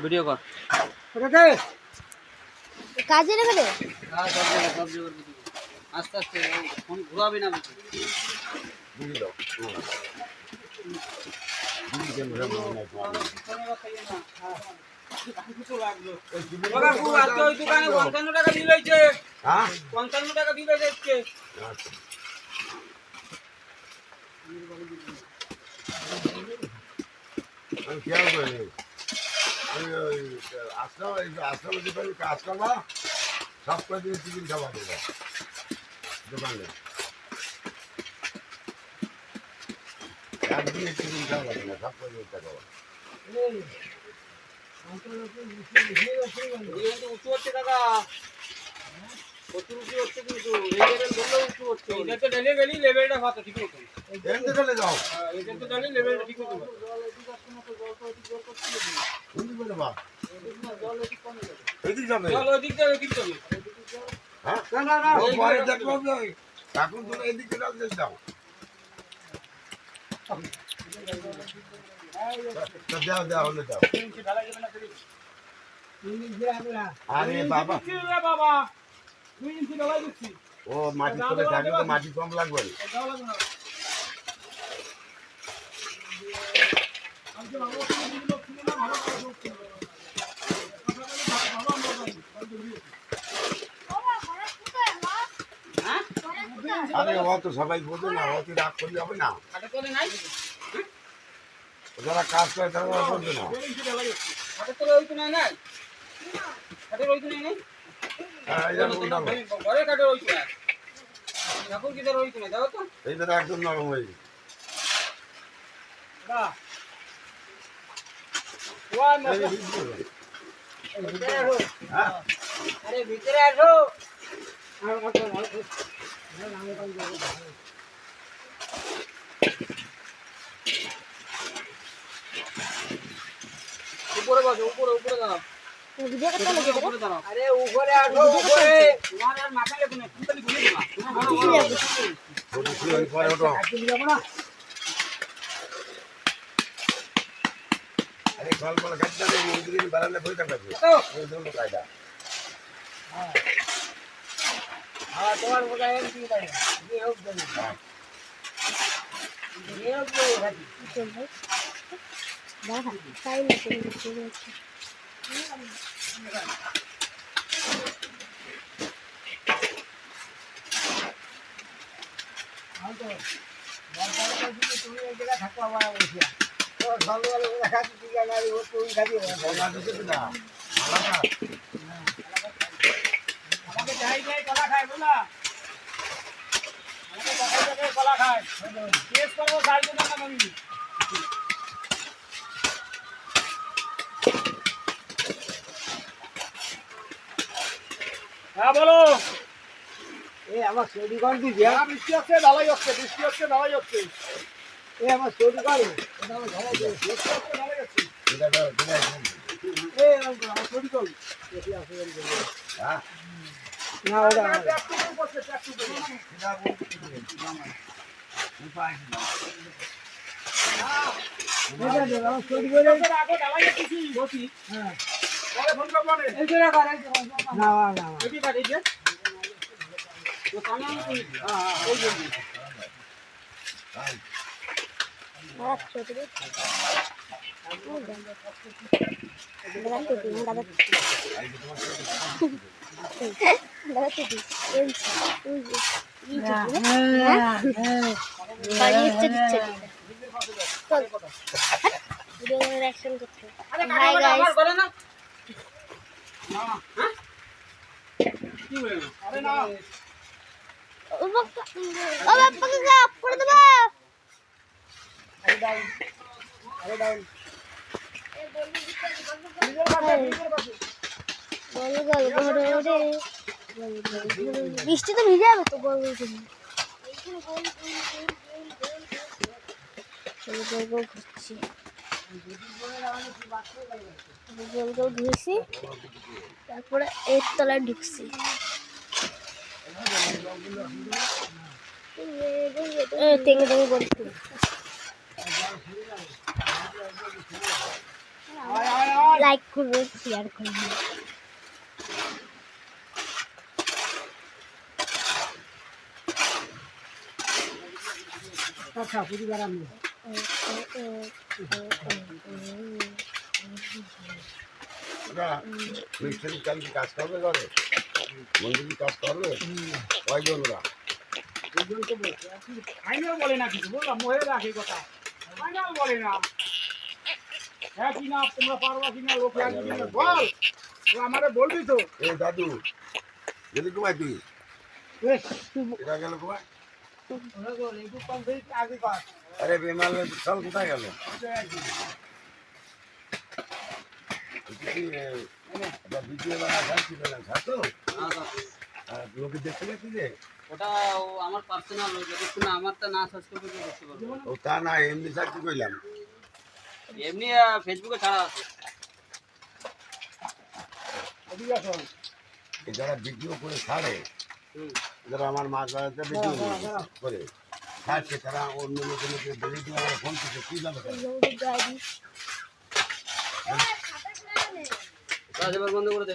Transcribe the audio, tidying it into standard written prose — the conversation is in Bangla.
ভিডিও কর কাজে রেখে দে। হ্যাঁ সব জায়গায় ভিডিও আস্তে আস্তে ফোন ঘুরাবি না বেশি বুঝি দাও বুঝি কেন রে মনে বাবা কু আজকে ওই দোকানে 55 টাকা বিল হইছে। হ্যাঁ 55 টাকা বিল হইছে আজকে। আমি খেয়াল করিনি আমি ওই আশ্রমে দোকানে কাজ করবা সব কয়েকদিন টিফিন খাওয়া দেবো দোকানে একদিনে টিফিন খাওয়া লাগে না সব কয়েকদিন খাওয়া উঁচু হচ্ছে দাদা প্রচুর উঁচু হচ্ছে কিন্তু লেভেল বললেও উঁচু হচ্ছে এটা তো ঢেলে গেলি লেভেলটা ভালো ঠিক মতো এমনি চলে যাও এটা তো ঢেলে লেভেলটা ঠিক মতো বুঝলি বলে বা এদিক যাবে চল ওই দিক যাবে ঠিক যাবে হ্যাঁ না না ও পরে দেখবো এখন তো এদিকে যাও যাও যাও হলে যাও আরে বাবা বাবা 2 ইঞ্চি ঢালাই দিচ্ছি ও মাটি করে থাকলে তো মাটি কম লাগবে আরে ও তো সবাই বোঝে না ও তো রাগ করলে হবে না যারা কাজ করে তারা বোঝে না এইটা একদম নরম হয়ে গেছে আরে ভিতরে আসো উপরে বসো উপরে দাঁড়াও ভিডিও করতে লাগে উপরে দাঁড়াও আরে উপরে আসো উপরে তোমার আর মাথা লেগে না তুমি ঘুরে দিবা পরে ওঠো আরে কল কল কাটতে হবে মুদিন বারান্দা বই থাকবে এই জন্য কায়দা হ্যাঁ তোমার মোবাইল কি তাই এই হোক জানি এই হোক ভাই চল ভাই দেখা তাই না তুমি চলে যাচ্ছে তুমি এই জায়গা থাকো আমার বসে তো ভালো ভালো খাচ্ছি ঠিক আছে আর ও তুই খাবি বলা দিতে না আলাদা আমাকে যাই কলা খায় বলা আমাকে যাই কলা খায় টেস্ট করবো খাই তো না আমি হ্যাঁ বলো এই আমার সৌদি কোন দিদি বৃষ্টি হচ্ছে ঢালাই হচ্ছে এই আমার সৌদি কোন এটা আমার ঢালাই হচ্ছে ঢালাই হচ্ছে এটা এই আমার সৌদি কোন এটি আছে হ্যাঁ না ওটা ট্যাক্টর করছে ট্যাক্টর এটা উপায় না আমার সৌদি কোন আগে ঢালাই হচ্ছে বসি হ্যাঁ পরে ফোন করব না এই যে রাখা না না এটি কাটি দে তো কানে আমি হ্যাঁ ওই জন্য আচ্ছা ঠিক আছে দাদা তো দিন দাদা বৃষ্টি তো ভিজে যাবে তো গোল গোল ঘুরছি গোল গোল ঘুরছি তারপরে এর তলায় ঢুকছি টেঙে টেঙে বলছি লাইক করবেন, শেয়ার করবেন। আচ্ছা পরিবার আমি ওরা মিস্ত্রি কালকে কাজ করবে ঘরে মন্দির কাজ করবে কয়জন ওরা ফাইনাল বলে না কিছু বললাম মহে রাখে কথা ফাইনাল বলে না হ্যাঁ কি না তোমরা পারবা কিনা লোক লাগবে কিনা বল তো আমারে বলবি তো এ দাদু গেলি কোথায় তুই এটা গেল কোথায় আগে পাস আরে বেমাল চল কোথায় গেল ভিডিও বানা যাচ্ছি না ছাড়তো আর লোকে দেখতে পাচ্ছি যে ওটা আমার পার্সোনাল যদি না আমারটা না সাবস্ক্রাইব করে দেখতে পারবো ও তা না এমনি চাকরি করলাম এমনি ফেসবুকে ছাড়া আছে এদিকে আসো যারা ভিডিও করে ছাড়ে যারা আমার মাছ বাড়াতে ভিডিও করে ছাড়ছে তারা অন্য লোকের ভিডিও আমার ফোন করছে কি জানো কাজ এবার বন্ধ করে দে